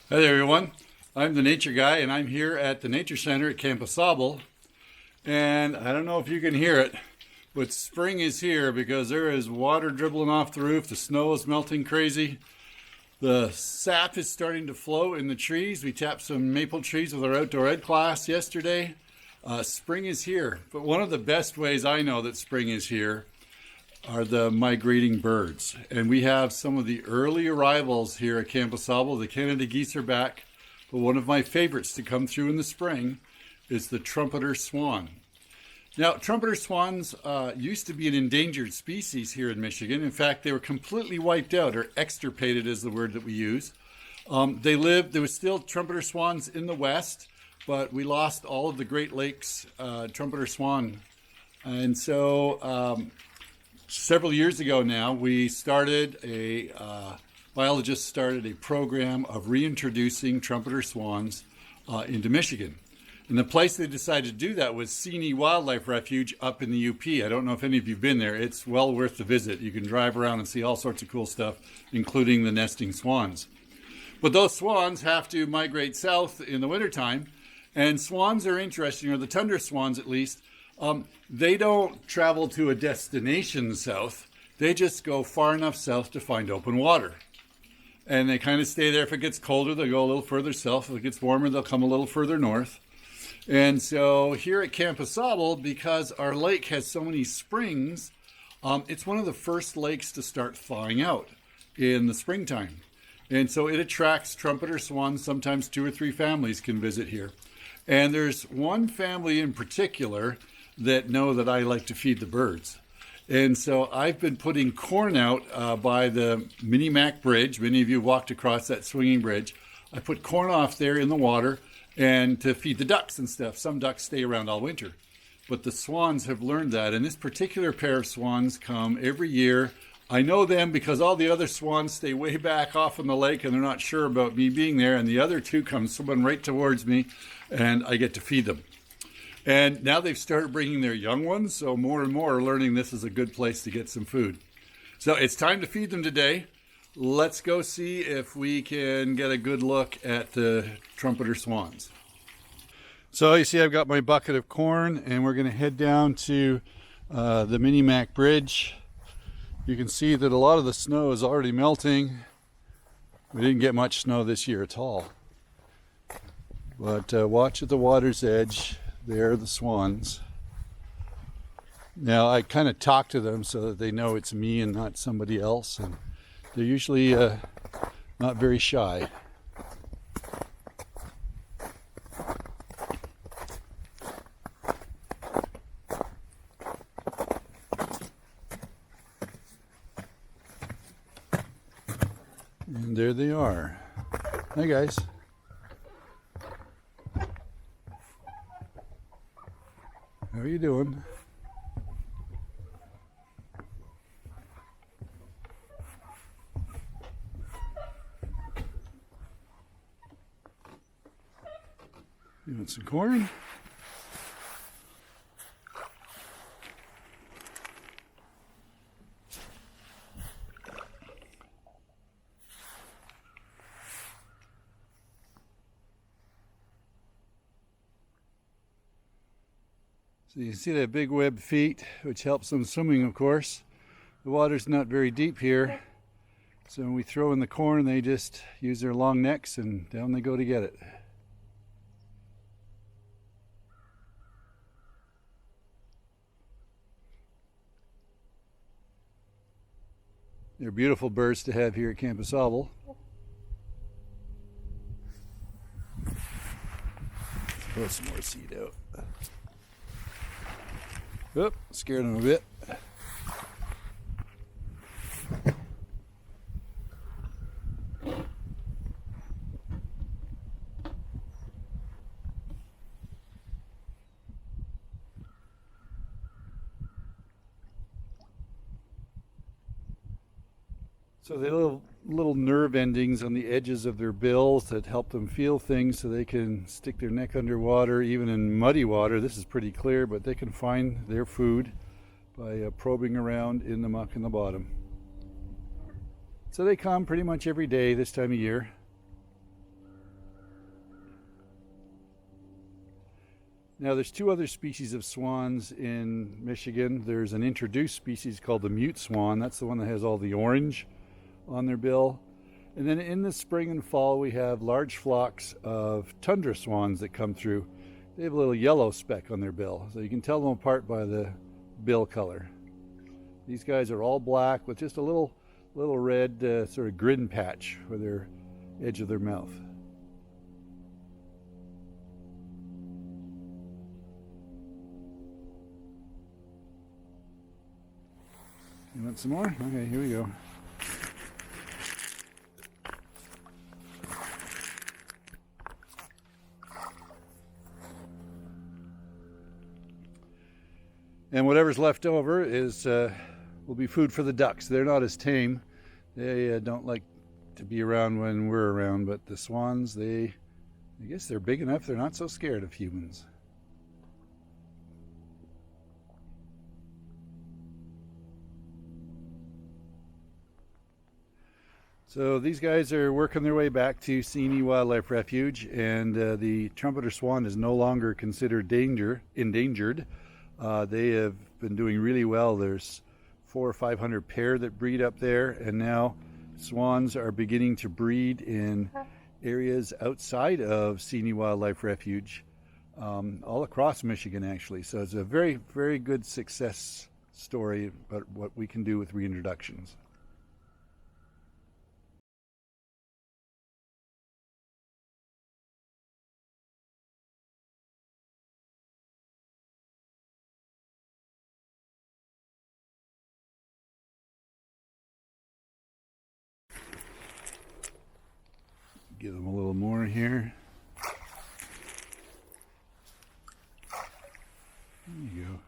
Hi there, everyone. I'm the Nature Guy, and I'm here at the Nature Center at Camp Asable. And I don't know if you can hear it, but spring is here because there is water dribbling off the roof. The snow is melting crazy. The sap is starting to flow in the trees. We tapped some maple trees with our outdoor ed class yesterday. Spring is here, but one of the best ways I know that spring is here are the migrating birds. And we have some of the early arrivals here at Camp Asable. The Canada geese are back, but one of my favorites to come through in the spring is the trumpeter swan. Now, trumpeter swans used to be an endangered species here in Michigan. In fact, they were completely wiped out, or extirpated is the word that we use. There was still trumpeter swans in the West, but we lost all of the Great Lakes trumpeter swan. And so several years ago now, biologists started a program of reintroducing trumpeter swans into Michigan. And the place they decided to do that was Seney Wildlife Refuge up in the UP. I don't know if any of you have been there. It's well worth the visit. You can drive around and see all sorts of cool stuff, including the nesting swans. But those swans have to migrate south in the wintertime. And swans are interesting, or the tundra swans at least. They don't travel to a destination south. They just go far enough south to find open water. And they kind of stay there. If it gets colder, they'll go a little further south. If it gets warmer, they'll come a little further north. And so here at Camp Asable, because our lake has so many springs, it's one of the first lakes to start thawing out in the springtime. And so it attracts trumpeter swans. Sometimes 2 or 3 families can visit here. And there's one family in particular that know that I like to feed the birds. And so I've been putting corn out by the Mini Mac Bridge. Many of you walked across that swinging bridge. I put corn off there in the water and to feed the ducks and stuff. Some ducks stay around all winter. But the swans have learned that. And this particular pair of swans come every year. I know them because all the other swans stay way back off in the lake and they're not sure about me being there. And the other 2 come swimming right towards me and I get to feed them. And now they've started bringing their young ones, so more and more are learning this is a good place to get some food. So it's time to feed them today. Let's go see if we can get a good look at the trumpeter swans. So you see I've got my bucket of corn and we're going to head down to the Mini Mac Bridge. You can see that a lot of the snow is already melting. We didn't get much snow this year at all. But watch at the water's edge. There are the swans. Now I kind of talk to them so that they know it's me and not somebody else, and they're usually not very shy. And there they are. Hi guys. How are you doing? You want some corn? So you can see that big webbed feet, which helps them swimming, of course. The water's not very deep here, so when we throw in the corn, they just use their long necks and down they go to get it. They're beautiful birds to have here at Camp Asable. Throw some more seed out. Oop, scared them a bit. So they have little nerve endings on the edges of their bills that help them feel things so they can stick their neck underwater, even in muddy water. This is pretty clear, but they can find their food by probing around in the muck in the bottom. So they come pretty much every day this time of year. Now there's two other species of swans in Michigan. There's an introduced species called the mute swan. That's the one that has all the orange on their bill. And then in the spring and fall we have large flocks of tundra swans that come through. They have a little yellow speck on their bill, so you can tell them apart by the bill color. These guys are all black with just a little red sort of grin patch for their edge of their mouth. You want some more? Okay, here we go. And whatever's left over will be food for the ducks. They're not as tame. They don't like to be around when we're around, but the swans, I guess they're big enough. They're not so scared of humans. So these guys are working their way back to Seney Wildlife Refuge, and the trumpeter swan is no longer considered endangered. They have been doing really well. There's 400 or 500 pair that breed up there, and now swans are beginning to breed in areas outside of Seney Wildlife Refuge, all across Michigan actually. So it's a very, very good success story about what we can do with reintroductions. Give them a little more here. There you go.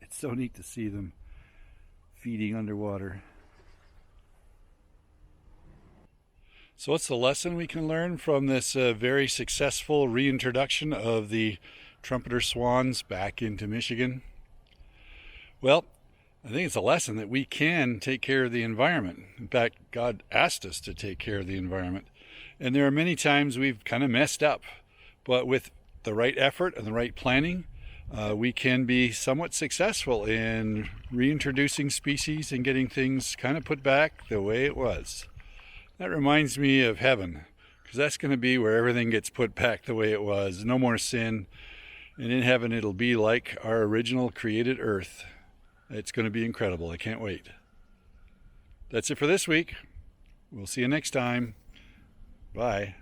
It's so neat to see them feeding underwater. So what's the lesson we can learn from this very successful reintroduction of the trumpeter swans back into Michigan? Well, I think it's a lesson that we can take care of the environment. In fact, God asked us to take care of the environment. And there are many times we've kind of messed up. But with the right effort and the right planning, we can be somewhat successful in reintroducing species and getting things kind of put back the way it was. That reminds me of heaven, because that's going to be where everything gets put back the way it was. No more sin. And in heaven, it'll be like our original created earth. It's going to be incredible. I can't wait. That's it for this week. We'll see you next time. Bye.